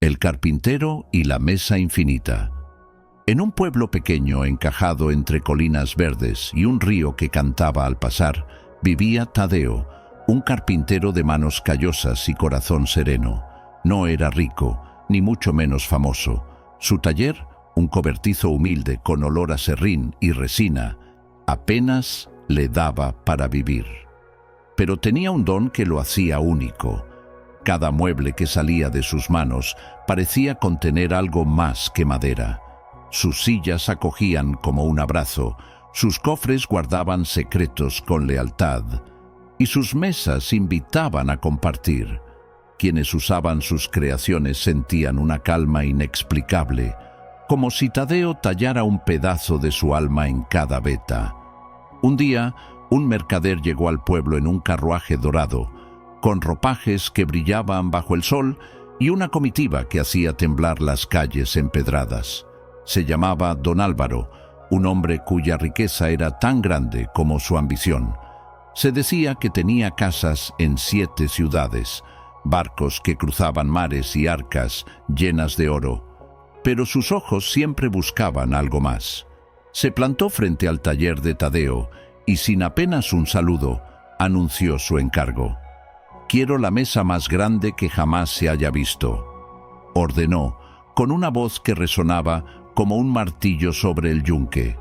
El carpintero y la mesa infinita. En un pueblo pequeño encajado entre colinas verdes y un río que cantaba al pasar, vivía Tadeo, un carpintero de manos callosas y corazón sereno. No era rico, ni mucho menos famoso. Su taller, un cobertizo humilde con olor a serrín y resina, apenas le daba para vivir. Pero tenía un don que lo hacía único. Cada mueble que salía de sus manos parecía contener algo más que madera. Sus sillas acogían como un abrazo, sus cofres guardaban secretos con lealtad, y sus mesas invitaban a compartir. Quienes usaban sus creaciones sentían una calma inexplicable, como si Tadeo tallara un pedazo de su alma en cada veta. Un día, un mercader llegó al pueblo en un carruaje dorado, con ropajes que brillaban bajo el sol y una comitiva que hacía temblar las calles empedradas. Se llamaba Don Álvaro, un hombre cuya riqueza era tan grande como su ambición. Se decía que tenía casas en 7 ciudades, barcos que cruzaban mares y arcas llenas de oro, pero sus ojos siempre buscaban algo más. Se plantó frente al taller de Tadeo y sin apenas un saludo, anunció su encargo. «Quiero la mesa más grande que jamás se haya visto», ordenó, con una voz que resonaba como un martillo sobre el yunque.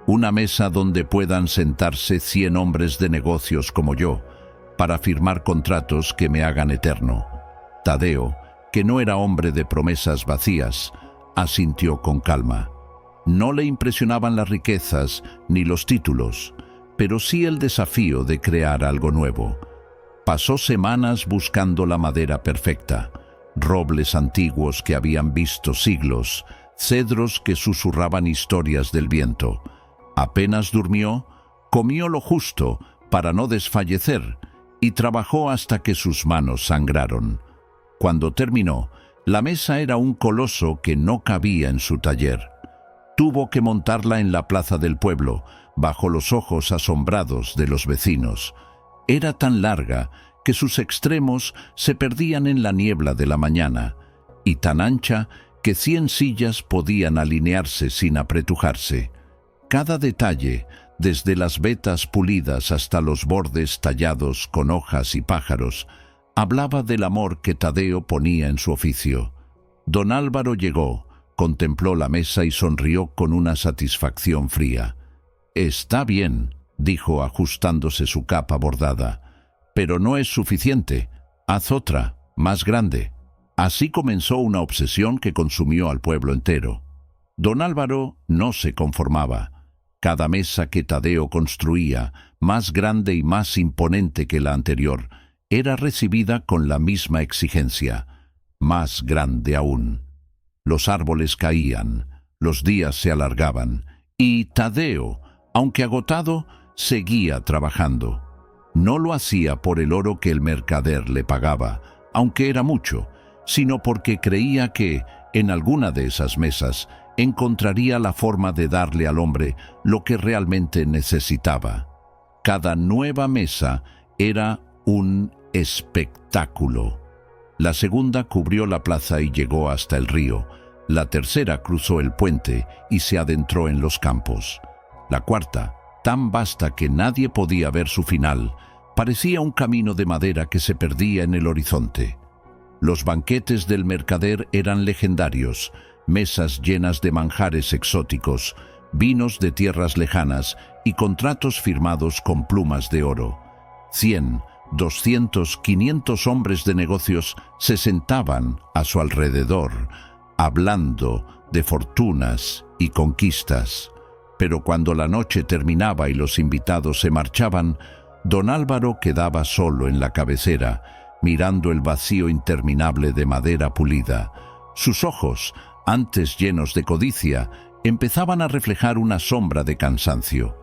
«Una mesa donde puedan sentarse 100 hombres de negocios como yo, para firmar contratos que me hagan eterno». Tadeo, que no era hombre de promesas vacías, asintió con calma. No le impresionaban las riquezas ni los títulos, pero sí el desafío de crear algo nuevo. Pasó semanas buscando la madera perfecta, robles antiguos que habían visto siglos, cedros que susurraban historias del viento. Apenas durmió, comió lo justo para no desfallecer y trabajó hasta que sus manos sangraron. Cuando terminó, la mesa era un coloso que no cabía en su taller. Tuvo que montarla en la plaza del pueblo, bajo los ojos asombrados de los vecinos. Era tan larga que sus extremos se perdían en la niebla de la mañana, y tan ancha que 100 sillas podían alinearse sin apretujarse. Cada detalle, desde las vetas pulidas hasta los bordes tallados con hojas y pájaros, hablaba del amor que Tadeo ponía en su oficio. Don Álvaro llegó, contempló la mesa y sonrió con una satisfacción fría. «Está bien», dijo ajustándose su capa bordada, «pero no es suficiente. Haz otra, más grande». Así comenzó una obsesión que consumió al pueblo entero. Don Álvaro no se conformaba. Cada mesa que Tadeo construía, más grande y más imponente que la anterior, era recibida con la misma exigencia, más grande aún. Los árboles caían, los días se alargaban, y Tadeo, aunque agotado, seguía trabajando. No lo hacía por el oro que el mercader le pagaba, aunque era mucho, sino porque creía que, en alguna de esas mesas, encontraría la forma de darle al hombre lo que realmente necesitaba. Cada nueva mesa era un espectáculo. La segunda cubrió la plaza y llegó hasta el río. La tercera cruzó el puente y se adentró en los campos. La cuarta, tan vasta que nadie podía ver su final, parecía un camino de madera que se perdía en el horizonte. Los banquetes del mercader eran legendarios, mesas llenas de manjares exóticos, vinos de tierras lejanas y contratos firmados con plumas de oro. 100, 200, 500 hombres de negocios se sentaban a su alrededor, hablando de fortunas y conquistas. Pero cuando la noche terminaba y los invitados se marchaban, don Álvaro quedaba solo en la cabecera, mirando el vacío interminable de madera pulida. Sus ojos, antes llenos de codicia, empezaban a reflejar una sombra de cansancio.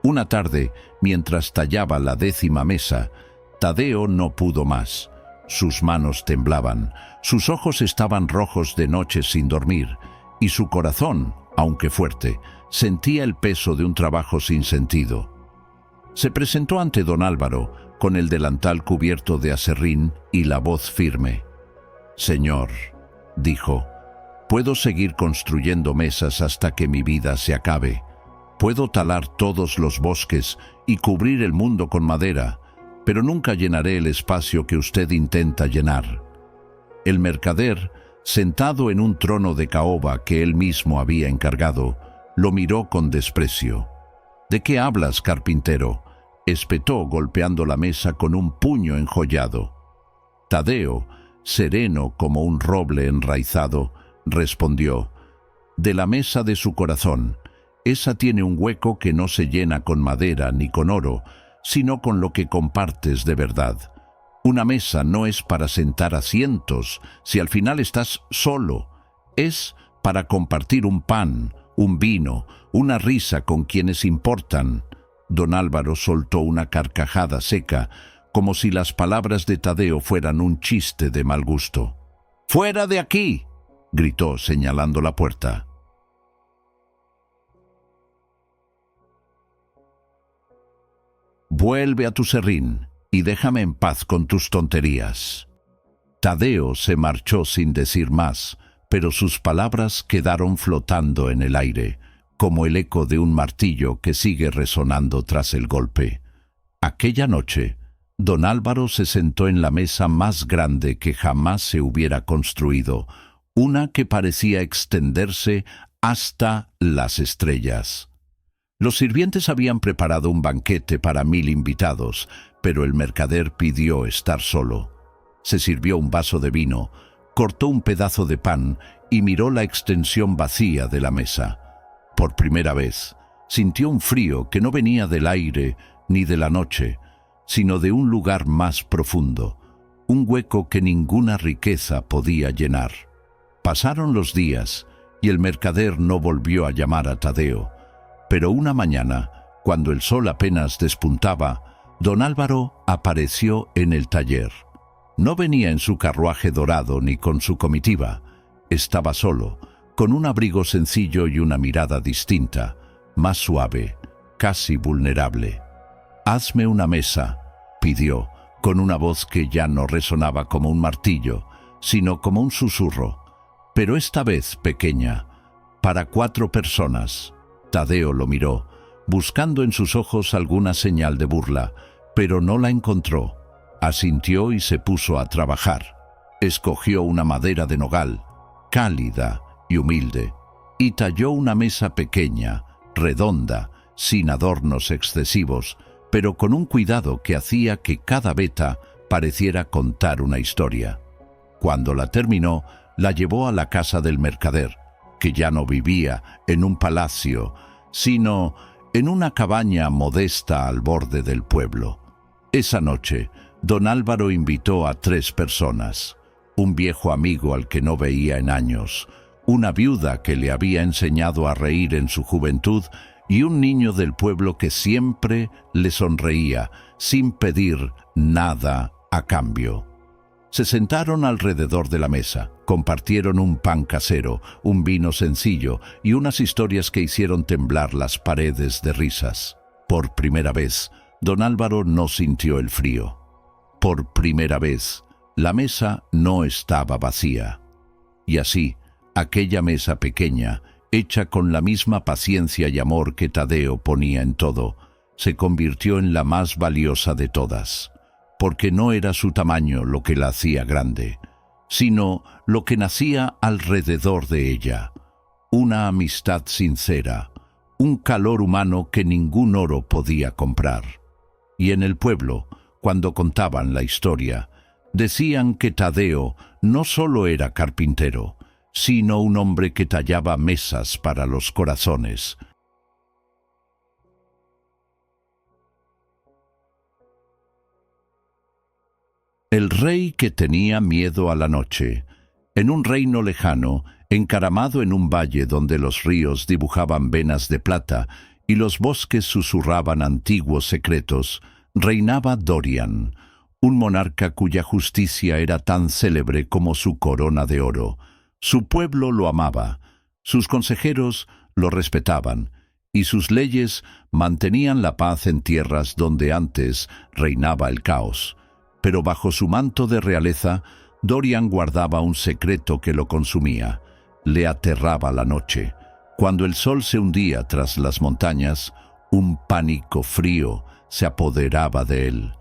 Una tarde, mientras tallaba la 10ª mesa, Tadeo no pudo más. Sus manos temblaban, sus ojos estaban rojos de noches sin dormir, y su corazón, aunque fuerte, sentía el peso de un trabajo sin sentido. Se presentó ante don Álvaro, con el delantal cubierto de aserrín y la voz firme. «Señor, dijo. Puedo seguir construyendo mesas hasta que mi vida se acabe. Puedo talar todos los bosques y cubrir el mundo con madera, pero nunca llenaré el espacio que usted intenta llenar. El mercader, sentado en un trono de caoba que él mismo había encargado, lo miró con desprecio. «¿De qué hablas, carpintero?», espetó golpeando la mesa con un puño enjollado. Tadeo, sereno como un roble enraizado, respondió: «De la mesa de su corazón. Esa tiene un hueco que no se llena con madera ni con oro, sino con lo que compartes de verdad. Una mesa no es para sentar a cientos si al final estás solo. Es para compartir un pan, un vino, una risa con quienes importan». Don Álvaro soltó una carcajada seca, como si las palabras de Tadeo fueran un chiste de mal gusto. «¡Fuera de aquí!», gritó señalando la puerta. «Vuelve a tu serrín y déjame en paz con tus tonterías». Tadeo se marchó sin decir más, pero sus palabras quedaron flotando en el aire, como el eco de un martillo que sigue resonando tras el golpe. Aquella noche, don Álvaro se sentó en la mesa más grande que jamás se hubiera construido, una que parecía extenderse hasta las estrellas. Los sirvientes habían preparado un banquete para 1000 invitados, pero el mercader pidió estar solo. Se sirvió un vaso de vino, cortó un pedazo de pan y miró la extensión vacía de la mesa. Por primera vez, sintió un frío que no venía del aire ni de la noche, sino de un lugar más profundo, un hueco que ninguna riqueza podía llenar. Pasaron los días y el mercader no volvió a llamar a Tadeo, pero una mañana, cuando el sol apenas despuntaba, don Álvaro apareció en el taller. No venía en su carruaje dorado ni con su comitiva. Estaba solo, con un abrigo sencillo y una mirada distinta, más suave, casi vulnerable. «Hazme una mesa», pidió, con una voz que ya no resonaba como un martillo, sino como un susurro, pero esta vez pequeña, para 4 personas. Tadeo lo miró, buscando en sus ojos alguna señal de burla, pero no la encontró. Asintió y se puso a trabajar. Escogió una madera de nogal, cálida y humilde, y talló una mesa pequeña, redonda, sin adornos excesivos, pero con un cuidado que hacía que cada veta pareciera contar una historia. Cuando la terminó, la llevó a la casa del mercader, que ya no vivía en un palacio, sino en una cabaña modesta al borde del pueblo. Esa noche, don Álvaro invitó a 3 personas: un viejo amigo al que no veía en años, una viuda que le había enseñado a reír en su juventud y un niño del pueblo que siempre le sonreía, sin pedir nada a cambio. Se sentaron alrededor de la mesa, compartieron un pan casero, un vino sencillo y unas historias que hicieron temblar las paredes de risas. Por primera vez, don Álvaro no sintió el frío. Por primera vez, la mesa no estaba vacía. Y así, aquella mesa pequeña, hecha con la misma paciencia y amor que Tadeo ponía en todo, se convirtió en la más valiosa de todas, porque no era su tamaño lo que la hacía grande, sino lo que nacía alrededor de ella: una amistad sincera, un calor humano que ningún oro podía comprar. Y en el pueblo, cuando contaban la historia, decían que Tadeo no solo era carpintero, sino un hombre que tallaba mesas para los corazones. El rey que tenía miedo a la noche. En un reino lejano, encaramado en un valle donde los ríos dibujaban venas de plata y los bosques susurraban antiguos secretos, reinaba Dorian, un monarca cuya justicia era tan célebre como su corona de oro. Su pueblo lo amaba, sus consejeros lo respetaban, y sus leyes mantenían la paz en tierras donde antes reinaba el caos. Pero bajo su manto de realeza, Dorian guardaba un secreto que lo consumía. Le aterraba la noche. Cuando el sol se hundía tras las montañas, un pánico frío se apoderaba de él.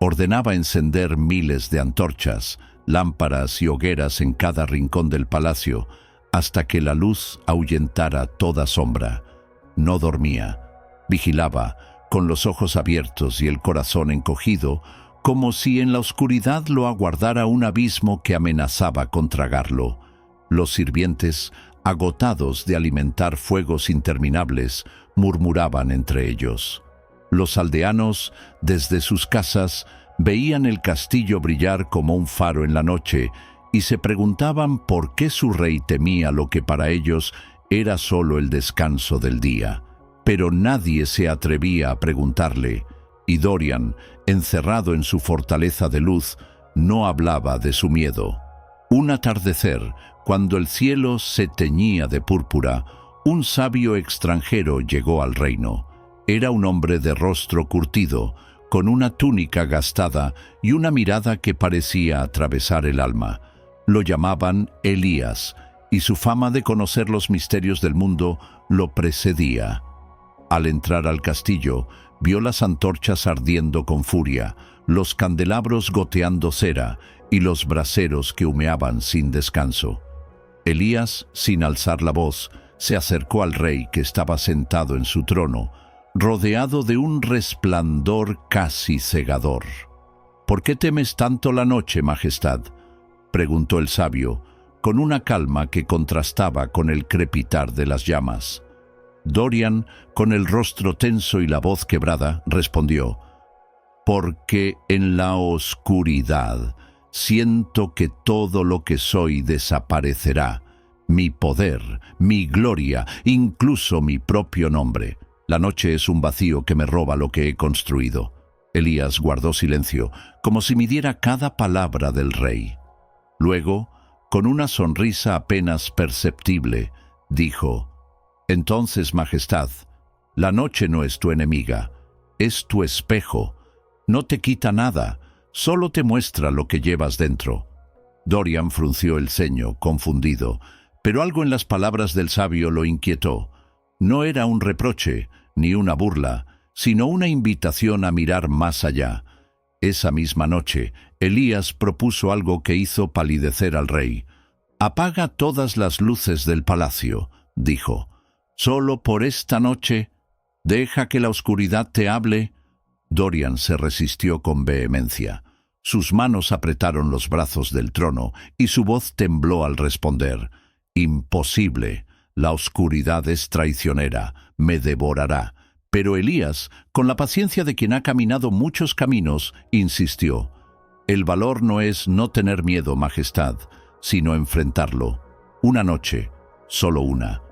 Ordenaba encender miles de antorchas, lámparas y hogueras en cada rincón del palacio, hasta que la luz ahuyentara toda sombra. No dormía. Vigilaba, con los ojos abiertos y el corazón encogido, como si en la oscuridad lo aguardara un abismo que amenazaba con tragarlo. Los sirvientes, agotados de alimentar fuegos interminables, murmuraban entre ellos. Los aldeanos, desde sus casas, veían el castillo brillar como un faro en la noche y se preguntaban por qué su rey temía lo que para ellos era solo el descanso del día. Pero nadie se atrevía a preguntarle, y Dorian, encerrado en su fortaleza de luz, no hablaba de su miedo. Un atardecer, cuando el cielo se teñía de púrpura, un sabio extranjero llegó al reino. Era un hombre de rostro curtido, con una túnica gastada y una mirada que parecía atravesar el alma. Lo llamaban Elías, y su fama de conocer los misterios del mundo lo precedía. Al entrar al castillo, vio las antorchas ardiendo con furia, los candelabros goteando cera y los braseros que humeaban sin descanso. Elías, sin alzar la voz, se acercó al rey que estaba sentado en su trono, rodeado de un resplandor casi cegador. «¿Por qué temes tanto la noche, majestad?», preguntó el sabio, con una calma que contrastaba con el crepitar de las llamas. Dorian, con el rostro tenso y la voz quebrada, respondió: «Porque en la oscuridad siento que todo lo que soy desaparecerá, mi poder, mi gloria, incluso mi propio nombre. La noche es un vacío que me roba lo que he construido». Elías guardó silencio, como si midiera cada palabra del rey. Luego, con una sonrisa apenas perceptible, dijo: «Entonces, majestad, la noche no es tu enemiga, es tu espejo. No te quita nada, solo te muestra lo que llevas dentro». Dorian frunció el ceño, confundido, pero algo en las palabras del sabio lo inquietó. No era un reproche, ni una burla, sino una invitación a mirar más allá. Esa misma noche, Elías propuso algo que hizo palidecer al rey. «Apaga todas las luces del palacio», dijo. «Solo por esta noche, deja que la oscuridad te hable». Dorian se resistió con vehemencia. Sus manos apretaron los brazos del trono y su voz tembló al responder: «Imposible, la oscuridad es traicionera, me devorará». Pero Elías, con la paciencia de quien ha caminado muchos caminos, insistió: «El valor no es no tener miedo, majestad, sino enfrentarlo. Una noche, solo una,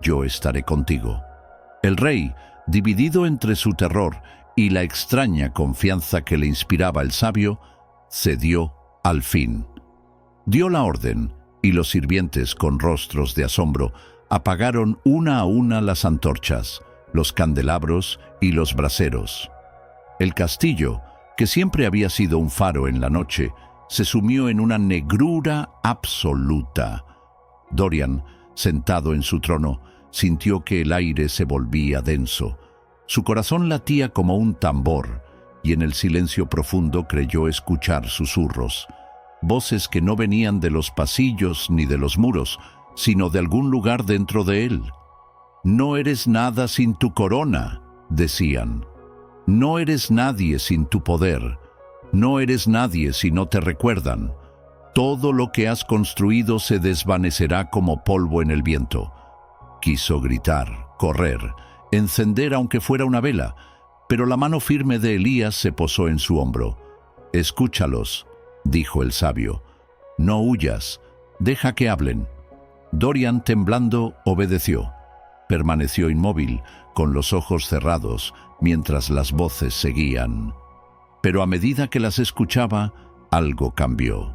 yo estaré contigo». El rey, dividido entre su terror y la extraña confianza que le inspiraba el sabio, cedió al fin. Dio la orden, y los sirvientes, con rostros de asombro, apagaron una a una las antorchas, los candelabros y los braseros. El castillo, que siempre había sido un faro en la noche, se sumió en una negrura absoluta. Dorian, sentado en su trono, sintió que el aire se volvía denso. Su corazón latía como un tambor, y en el silencio profundo creyó escuchar susurros, voces que no venían de los pasillos ni de los muros, sino de algún lugar dentro de él. «No eres nada sin tu corona», decían. «No eres nadie sin tu poder. No eres nadie si no te recuerdan. Todo lo que has construido se desvanecerá como polvo en el viento». Quiso gritar, correr, encender aunque fuera una vela, pero la mano firme de Elías se posó en su hombro. «Escúchalos», dijo el sabio. «No huyas, deja que hablen». Dorian, temblando, obedeció. Permaneció inmóvil, con los ojos cerrados, mientras las voces seguían. Pero a medida que las escuchaba, algo cambió.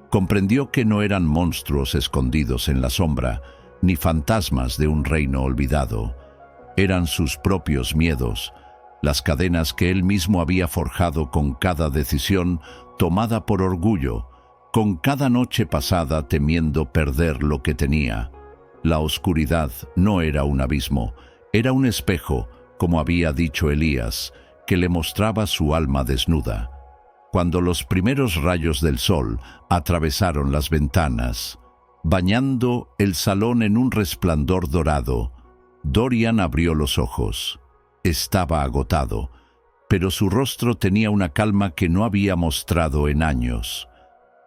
Comprendió que no eran monstruos escondidos en la sombra, ni fantasmas de un reino olvidado. Eran sus propios miedos, las cadenas que él mismo había forjado con cada decisión tomada por orgullo, con cada noche pasada temiendo perder lo que tenía. La oscuridad no era un abismo, era un espejo, como había dicho Elías, que le mostraba su alma desnuda. Cuando los primeros rayos del sol atravesaron las ventanas, bañando el salón en un resplandor dorado, Dorian abrió los ojos. Estaba agotado, pero su rostro tenía una calma que no había mostrado en años.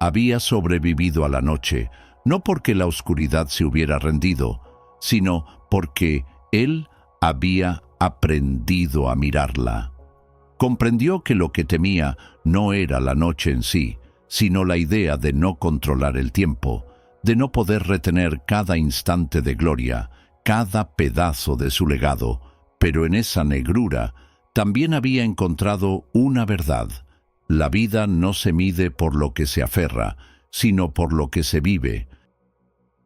Había sobrevivido a la noche, no porque la oscuridad se hubiera rendido, sino porque él había aprendido a mirarla. Comprendió que lo que temía no era la noche en sí, sino la idea de no controlar el tiempo, de no poder retener cada instante de gloria, cada pedazo de su legado, pero en esa negrura también había encontrado una verdad. La vida no se mide por lo que se aferra, sino por lo que se vive.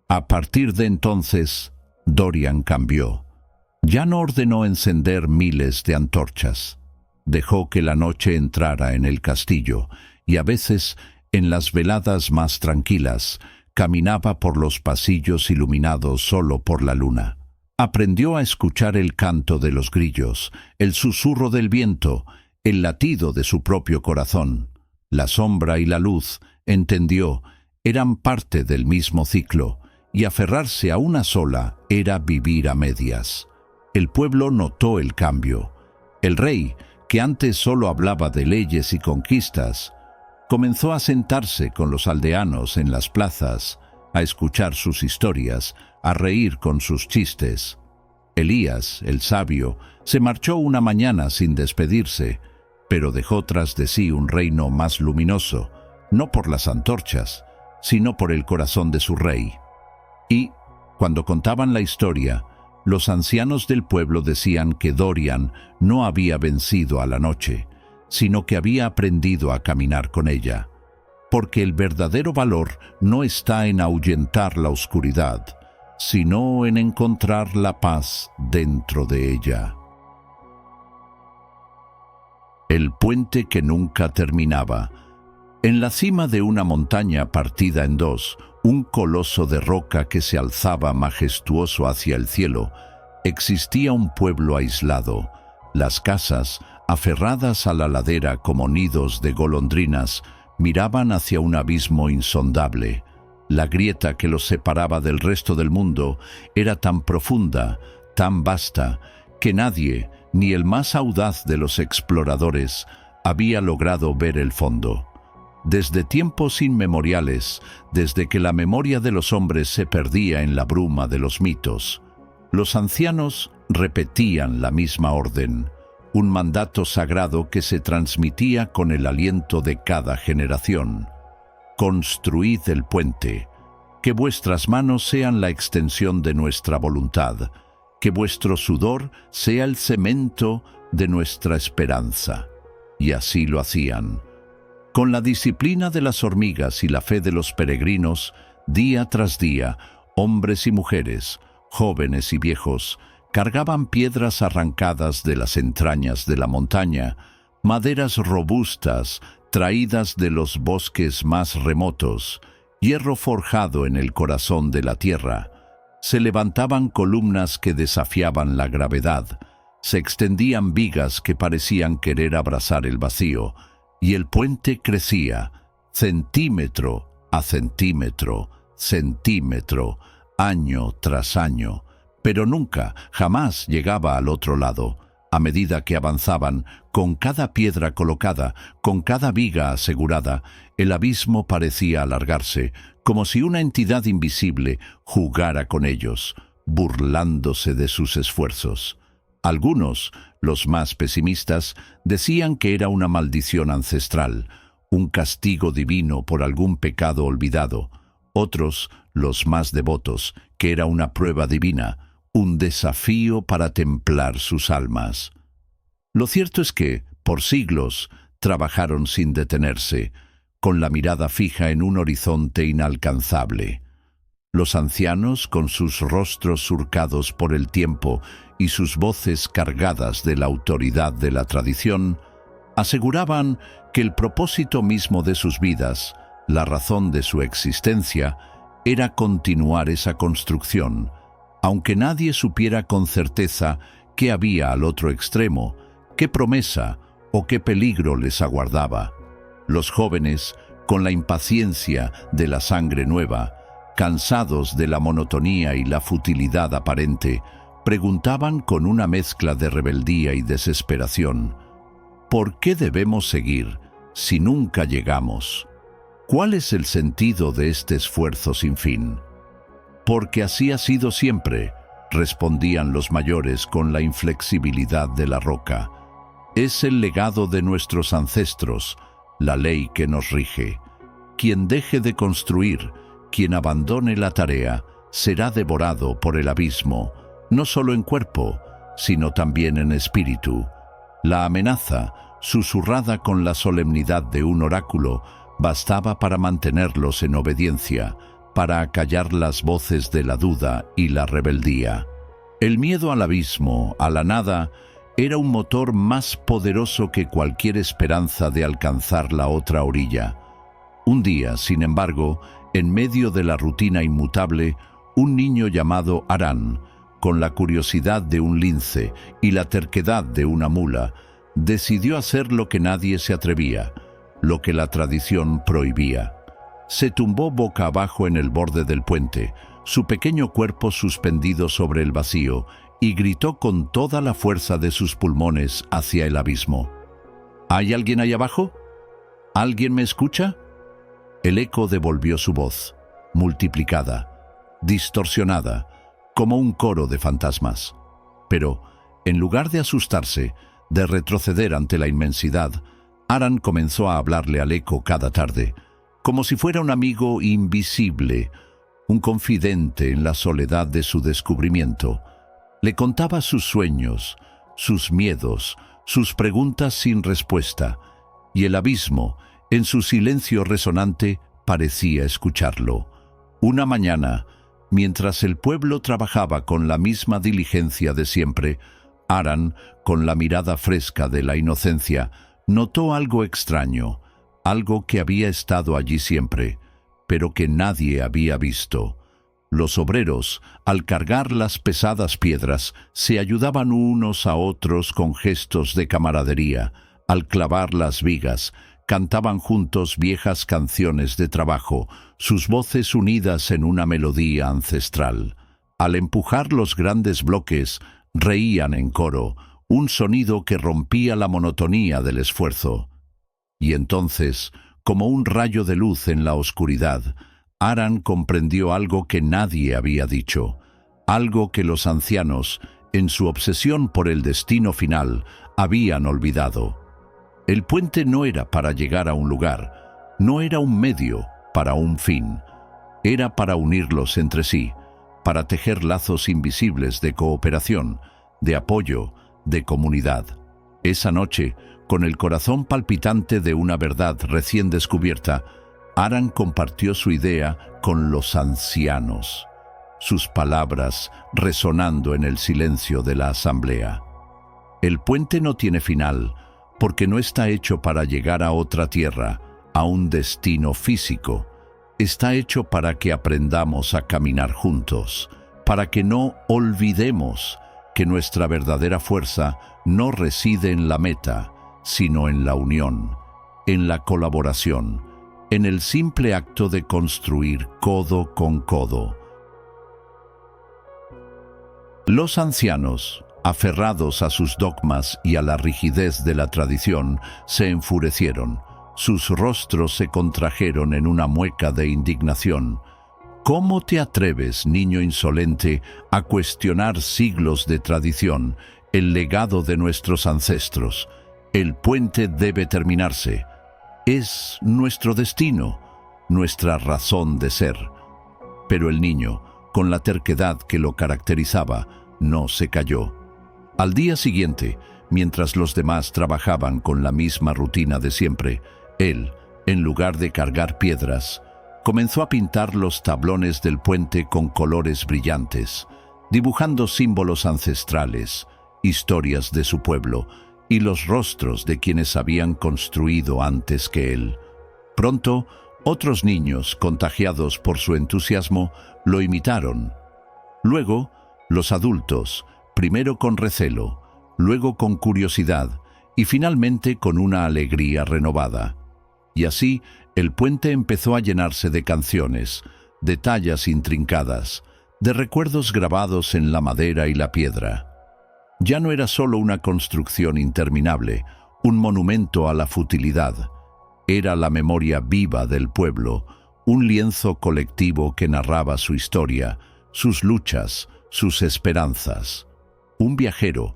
A partir de entonces, Dorian cambió. Ya no ordenó encender miles de antorchas. Dejó que la noche entrara en el castillo y a veces, en las veladas más tranquilas, caminaba por los pasillos iluminados solo por la luna. Aprendió a escuchar el canto de los grillos, el susurro del viento, el latido de su propio corazón. La sombra y la luz, entendió, eran parte del mismo ciclo, y aferrarse a una sola era vivir a medias. El pueblo notó el cambio. El rey, que antes solo hablaba de leyes y conquistas, comenzó a sentarse con los aldeanos en las plazas, a escuchar sus historias, a reír con sus chistes. Elías, el sabio, se marchó una mañana sin despedirse, pero dejó tras de sí un reino más luminoso, no por las antorchas, sino por el corazón de su rey. Y, cuando contaban la historia, los ancianos del pueblo decían que Dorian no había vencido a la noche, sino que había aprendido a caminar con ella, porque el verdadero valor no está en ahuyentar la oscuridad, sino en encontrar la paz dentro de ella. El puente que nunca terminaba. En la cima de una montaña partida en dos, un coloso de roca que se alzaba majestuoso hacia el cielo, existía un pueblo aislado. Las casas, aferradas a la ladera como nidos de golondrinas, miraban hacia un abismo insondable. La grieta que los separaba del resto del mundo era tan profunda, tan vasta, que nadie, ni el más audaz de los exploradores, había logrado ver el fondo. Desde tiempos inmemoriales, desde que la memoria de los hombres se perdía en la bruma de los mitos, los ancianos repetían la misma orden, un mandato sagrado que se transmitía con el aliento de cada generación. Construid el puente, que vuestras manos sean la extensión de nuestra voluntad, que vuestro sudor sea el cemento de nuestra esperanza. Y así lo hacían. Con la disciplina de las hormigas y la fe de los peregrinos, día tras día, hombres y mujeres, jóvenes y viejos, cargaban piedras arrancadas de las entrañas de la montaña, maderas robustas traídas de los bosques más remotos, hierro forjado en el corazón de la tierra. Se levantaban columnas que desafiaban la gravedad, se extendían vigas que parecían querer abrazar el vacío, y el puente crecía, centímetro a centímetro, centímetro, año tras año, pero nunca, jamás llegaba al otro lado. A medida que avanzaban, con cada piedra colocada, con cada viga asegurada, el abismo parecía alargarse, como si una entidad invisible jugara con ellos, burlándose de sus esfuerzos. Algunos, los más pesimistas, decían que era una maldición ancestral, un castigo divino por algún pecado olvidado. Otros, los más devotos, que era una prueba divina, un desafío para templar sus almas. Lo cierto es que, por siglos, trabajaron sin detenerse, con la mirada fija en un horizonte inalcanzable. Los ancianos, con sus rostros surcados por el tiempo y sus voces cargadas de la autoridad de la tradición, aseguraban que el propósito mismo de sus vidas La razón de su existencia era continuar esa construcción, aunque nadie supiera con certeza qué había al otro extremo, qué promesa o qué peligro les aguardaba. Los jóvenes, con la impaciencia de la sangre nueva, cansados de la monotonía y la futilidad aparente, preguntaban con una mezcla de rebeldía y desesperación: ¿por qué debemos seguir si nunca llegamos? ¿Cuál es el sentido de este esfuerzo sin fin? Porque así ha sido siempre, respondían los mayores con la inflexibilidad de la roca. Es el legado de nuestros ancestros, la ley que nos rige. Quien deje de construir, quien abandone la tarea, será devorado por el abismo, no solo en cuerpo, sino también en espíritu. La amenaza, susurrada con la solemnidad de un oráculo, bastaba para mantenerlos en obediencia, para acallar las voces de la duda y la rebeldía. El miedo al abismo, a la nada, era un motor más poderoso que cualquier esperanza de alcanzar la otra orilla. Un día, sin embargo, en medio de la rutina inmutable, un niño llamado Arán, con la curiosidad de un lince y la terquedad de una mula, decidió hacer lo que nadie se atrevía, lo que la tradición prohibía. Se tumbó boca abajo en el borde del puente, su pequeño cuerpo suspendido sobre el vacío, y gritó con toda la fuerza de sus pulmones hacia el abismo. ¿Hay alguien ahí abajo? ¿Alguien me escucha? El eco devolvió su voz, multiplicada, distorsionada, como un coro de fantasmas. Pero, en lugar de asustarse, de retroceder ante la inmensidad, Arán comenzó a hablarle al eco cada tarde, como si fuera un amigo invisible, un confidente en la soledad de su descubrimiento. Le contaba sus sueños, sus miedos, sus preguntas sin respuesta, y el abismo, en su silencio resonante, parecía escucharlo. Una mañana, mientras el pueblo trabajaba con la misma diligencia de siempre, Arán, con la mirada fresca de la inocencia, notó algo extraño, algo que había estado allí siempre, pero que nadie había visto. Los obreros, al cargar las pesadas piedras, se ayudaban unos a otros con gestos de camaradería. Al clavar las vigas, cantaban juntos viejas canciones de trabajo, sus voces unidas en una melodía ancestral. Al empujar los grandes bloques, reían en coro, un sonido que rompía la monotonía del esfuerzo. Y entonces, como un rayo de luz en la oscuridad, Arán comprendió algo que nadie había dicho, algo que los ancianos, en su obsesión por el destino final, habían olvidado. El puente no era para llegar a un lugar, no era un medio para un fin, era para unirlos entre sí, para tejer lazos invisibles de cooperación, de apoyo, de comunidad. Esa noche, con el corazón palpitante de una verdad recién descubierta, Arán compartió su idea con los ancianos, sus palabras resonando en el silencio de la asamblea. El puente no tiene final, porque no está hecho para llegar a otra tierra, a un destino físico. Está hecho para que aprendamos a caminar juntos, para que no olvidemos que nuestra verdadera fuerza no reside en la meta, sino en la unión, en la colaboración, en el simple acto de construir codo con codo. Los ancianos, aferrados a sus dogmas y a la rigidez de la tradición, se enfurecieron. Sus rostros se contrajeron en una mueca de indignación. ¿Cómo te atreves, niño insolente, a cuestionar siglos de tradición, el legado de nuestros ancestros? El puente debe terminarse. Es nuestro destino, nuestra razón de ser. Pero el niño, con la terquedad que lo caracterizaba, no se calló. Al día siguiente, mientras los demás trabajaban con la misma rutina de siempre, él, en lugar de cargar piedras, comenzó a pintar los tablones del puente con colores brillantes, dibujando símbolos ancestrales, historias de su pueblo y los rostros de quienes habían construido antes que él. Pronto, Otros niños, contagiados por su entusiasmo, lo imitaron. Luego, los adultos, primero con recelo, luego con curiosidad y finalmente con una alegría renovada. Y así, el puente empezó a llenarse de canciones, de tallas intrincadas, de recuerdos grabados en la madera y la piedra. Ya no era solo una construcción interminable, un monumento a la futilidad. Era la memoria viva del pueblo, un lienzo colectivo que narraba su historia, sus luchas, sus esperanzas. Un viajero,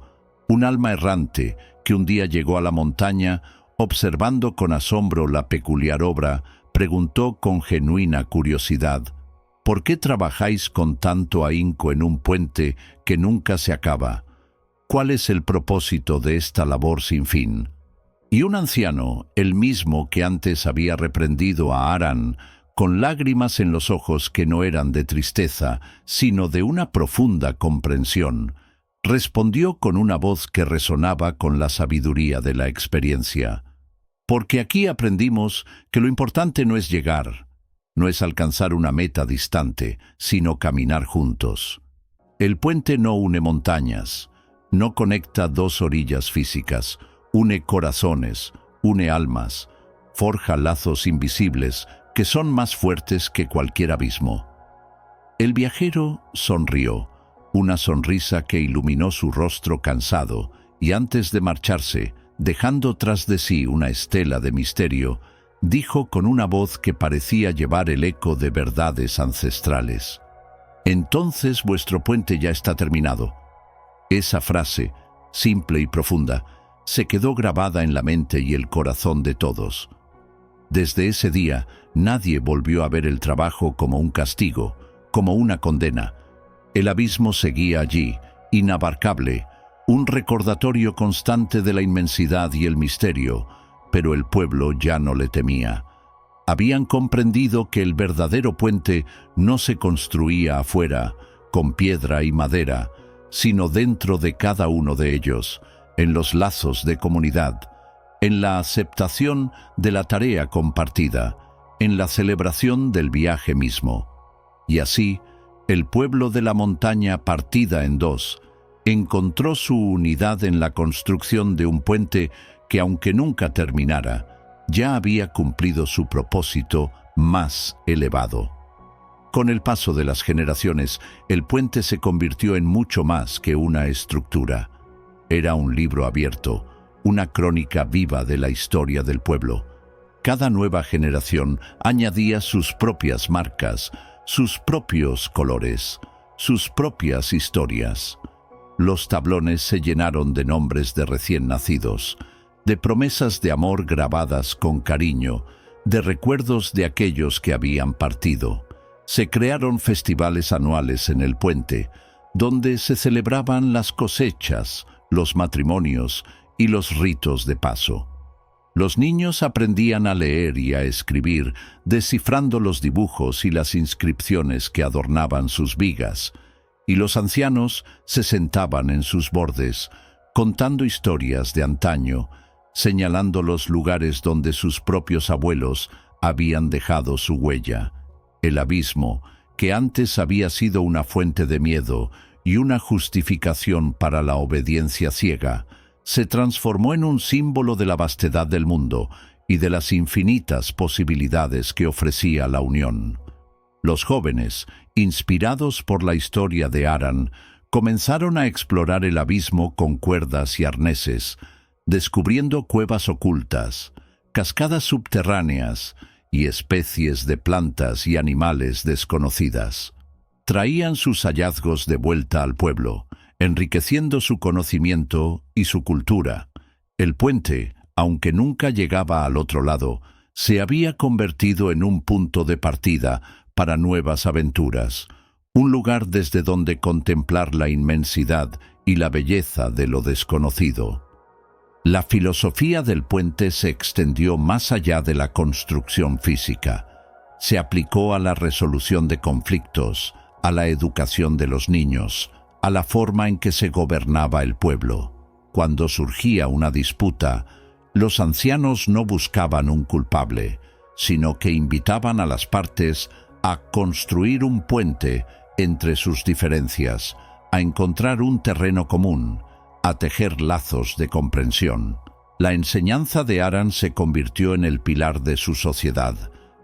un alma errante que un día llegó a la montaña, observando con asombro la peculiar obra, preguntó con genuina curiosidad: ¿por qué trabajáis con tanto ahínco en un puente que nunca se acaba? ¿Cuál es el propósito de esta labor sin fin? Y un anciano, el mismo que antes había reprendido a Aran, con lágrimas en los ojos que no eran de tristeza, sino de una profunda comprensión, respondió con una voz que resonaba con la sabiduría de la experiencia: porque aquí aprendimos que lo importante no es llegar, no es alcanzar una meta distante, sino caminar juntos. El puente no une montañas, no conecta dos orillas físicas, une corazones, une almas, forja lazos invisibles que son más fuertes que cualquier abismo. El viajero sonrió, una sonrisa que iluminó su rostro cansado, y antes de marcharse, dejando tras de sí una estela de misterio, dijo con una voz que parecía llevar el eco de verdades ancestrales: «Entonces vuestro puente ya está terminado». Esa frase, simple y profunda, se quedó grabada en la mente y el corazón de todos. Desde ese día, nadie volvió a ver el trabajo como un castigo, como una condena. El abismo seguía allí, inabarcable, un recordatorio constante de la inmensidad y el misterio, pero el pueblo ya no le temía. Habían comprendido que el verdadero puente no se construía afuera, con piedra y madera, sino dentro de cada uno de ellos, en los lazos de comunidad, en la aceptación de la tarea compartida, en la celebración del viaje mismo. Y así, el pueblo de la montaña partida en dos, encontró su unidad en la construcción de un puente que, aunque nunca terminara, ya había cumplido su propósito más elevado. Con el paso de las generaciones, el puente se convirtió en mucho más que una estructura. Era un libro abierto, una crónica viva de la historia del pueblo. Cada nueva generación añadía sus propias marcas, sus propios colores, sus propias historias. Los tablones se llenaron de nombres de recién nacidos, de promesas de amor grabadas con cariño, de recuerdos de aquellos que habían partido. Se crearon festivales anuales en el puente, donde se celebraban las cosechas, los matrimonios y los ritos de paso. Los niños aprendían a leer y a escribir, descifrando los dibujos y las inscripciones que adornaban sus vigas, y los ancianos se sentaban en sus bordes, contando historias de antaño, señalando los lugares donde sus propios abuelos habían dejado su huella. El abismo, que antes había sido una fuente de miedo y una justificación para la obediencia ciega, se transformó en un símbolo de la vastedad del mundo y de las infinitas posibilidades que ofrecía la unión. Los jóvenes, inspirados por la historia de Aran, comenzaron a explorar el abismo con cuerdas y arneses, descubriendo cuevas ocultas, cascadas subterráneas y especies de plantas y animales desconocidas. Traían sus hallazgos de vuelta al pueblo, enriqueciendo su conocimiento y su cultura. El puente, aunque nunca llegaba al otro lado, se había convertido en un punto de partida para nuevas aventuras, un lugar desde donde contemplar la inmensidad y la belleza de lo desconocido. La filosofía del puente se extendió más allá de la construcción física. Se aplicó a la resolución de conflictos, a la educación de los niños, a la forma en que se gobernaba el pueblo. Cuando surgía una disputa, los ancianos no buscaban un culpable, sino que invitaban a las partes a construir un puente entre sus diferencias, a encontrar un terreno común, a tejer lazos de comprensión. La enseñanza de Aran se convirtió en el pilar de su sociedad.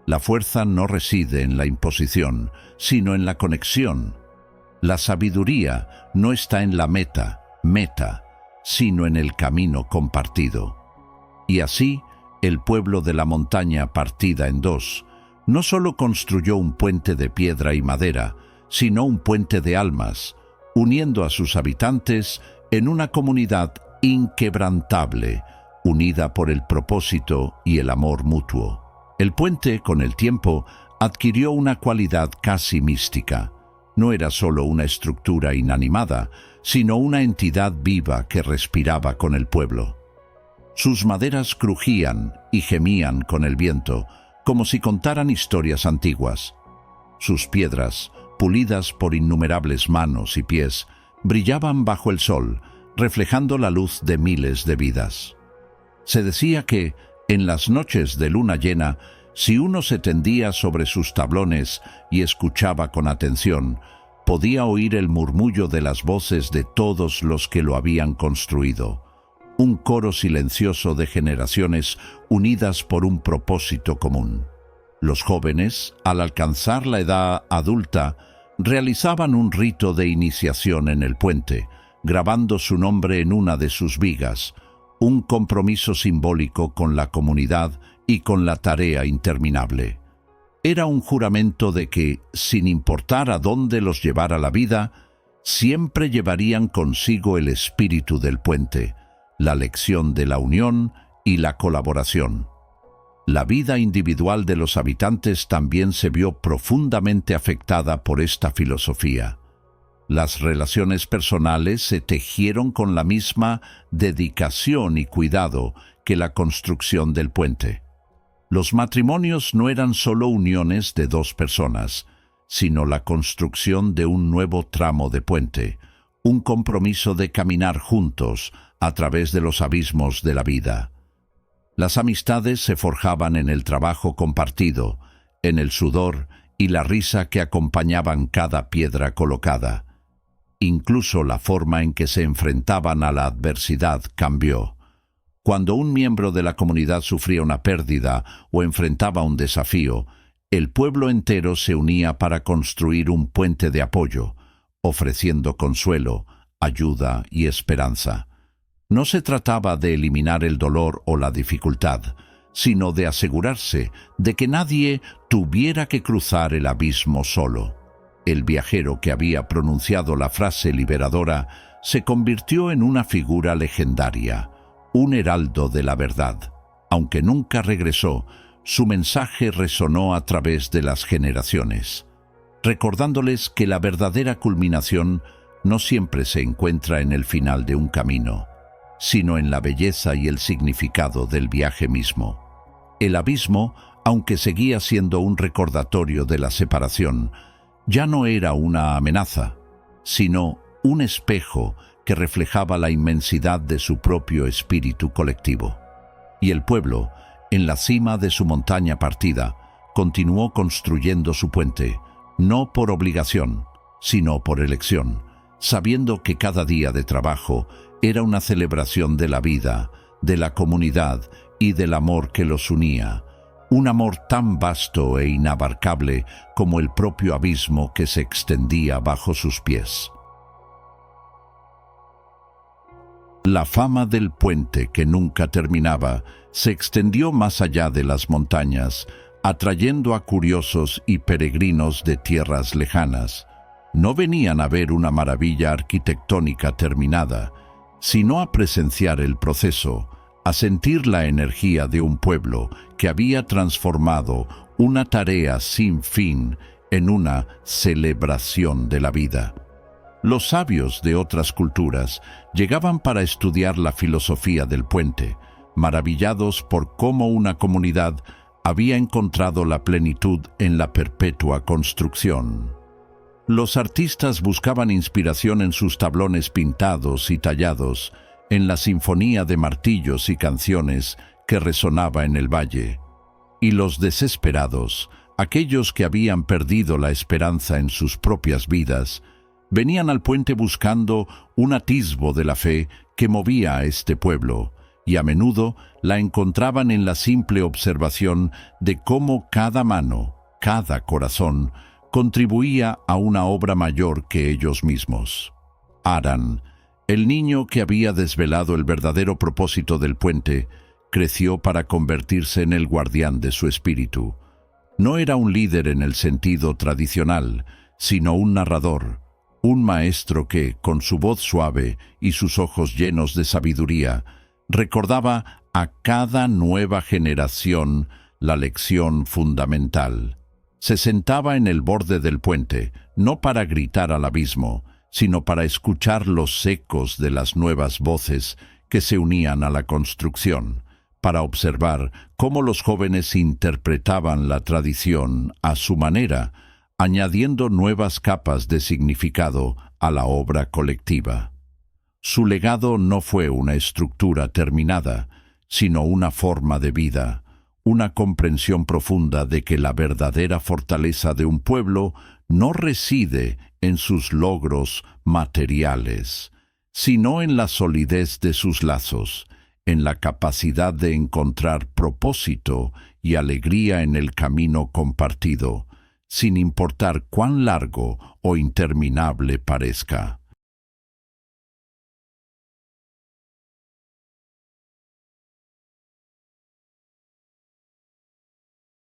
La fuerza no reside en la imposición, sino en la conexión. La sabiduría no está en la meta, sino en el camino compartido. Y así, el pueblo de la montaña partida en dos, no solo construyó un puente de piedra y madera, sino un puente de almas, uniendo a sus habitantes en una comunidad inquebrantable, unida por el propósito y el amor mutuo. El puente, con el tiempo, adquirió una cualidad casi mística. No era solo una estructura inanimada, sino una entidad viva que respiraba con el pueblo. Sus maderas crujían y gemían con el viento, como si contaran historias antiguas. Sus piedras, pulidas por innumerables manos y pies, brillaban bajo el sol, reflejando la luz de miles de vidas. Se decía que, en las noches de luna llena, si uno se tendía sobre sus tablones y escuchaba con atención, podía oír el murmullo de las voces de todos los que lo habían construido, un coro silencioso de generaciones unidas por un propósito común. Los jóvenes, al alcanzar la edad adulta, realizaban un rito de iniciación en el puente, grabando su nombre en una de sus vigas, un compromiso simbólico con la comunidad y con la tarea interminable. Era un juramento de que, sin importar a dónde los llevara la vida, siempre llevarían consigo el espíritu del puente, la lección de la unión y la colaboración. La vida individual de los habitantes también se vio profundamente afectada por esta filosofía. Las relaciones personales se tejieron con la misma dedicación y cuidado que la construcción del puente. Los matrimonios no eran solo uniones de dos personas, sino la construcción de un nuevo tramo de puente, un compromiso de caminar juntos a través de los abismos de la vida. Las amistades se forjaban en el trabajo compartido, en el sudor y la risa que acompañaban cada piedra colocada. Incluso la forma en que se enfrentaban a la adversidad cambió. Cuando un miembro de la comunidad sufría una pérdida o enfrentaba un desafío, el pueblo entero se unía para construir un puente de apoyo, ofreciendo consuelo, ayuda y esperanza. No se trataba de eliminar el dolor o la dificultad, sino de asegurarse de que nadie tuviera que cruzar el abismo solo. El viajero que había pronunciado la frase liberadora se convirtió en una figura legendaria, un heraldo de la verdad. Aunque nunca regresó, su mensaje resonó a través de las generaciones, recordándoles que la verdadera culminación no siempre se encuentra en el final de un camino, sino en la belleza y el significado del viaje mismo. El abismo, aunque seguía siendo un recordatorio de la separación, ya no era una amenaza, sino un espejo que reflejaba la inmensidad de su propio espíritu colectivo. Y el pueblo, en la cima de su montaña partida, continuó construyendo su puente, no por obligación, sino por elección, sabiendo que cada día de trabajo era una celebración de la vida, de la comunidad y del amor que los unía, un amor tan vasto e inabarcable como el propio abismo que se extendía bajo sus pies. La fama del puente que nunca terminaba se extendió más allá de las montañas, atrayendo a curiosos y peregrinos de tierras lejanas. No venían a ver una maravilla arquitectónica terminada, sino a presenciar el proceso, a sentir la energía de un pueblo que había transformado una tarea sin fin en una celebración de la vida. Los sabios de otras culturas llegaban para estudiar la filosofía del puente, maravillados por cómo una comunidad había encontrado la plenitud en la perpetua construcción. Los artistas buscaban inspiración en sus tablones pintados y tallados, en la sinfonía de martillos y canciones que resonaba en el valle. y los desesperados, aquellos que habían perdido la esperanza en sus propias vidas, venían al puente buscando un atisbo de la fe que movía a este pueblo, y a menudo la encontraban en la simple observación de cómo cada mano, cada corazón, contribuía a una obra mayor que ellos mismos. Aran, el niño que había desvelado el verdadero propósito del puente, creció para convertirse en el guardián de su espíritu. No era un líder en el sentido tradicional, sino un narrador, un maestro que, con su voz suave y sus ojos llenos de sabiduría, recordaba a cada nueva generación la lección fundamental. Se sentaba en el borde del puente, no para gritar al abismo, sino para escuchar los ecos de las nuevas voces que se unían a la construcción, para observar cómo los jóvenes interpretaban la tradición a su manera, añadiendo nuevas capas de significado a la obra colectiva. Su legado no fue una estructura terminada, sino una forma de vida, una comprensión profunda de que la verdadera fortaleza de un pueblo no reside en sus logros materiales, sino en la solidez de sus lazos, en la capacidad de encontrar propósito y alegría en el camino compartido, sin importar cuán largo o interminable parezca.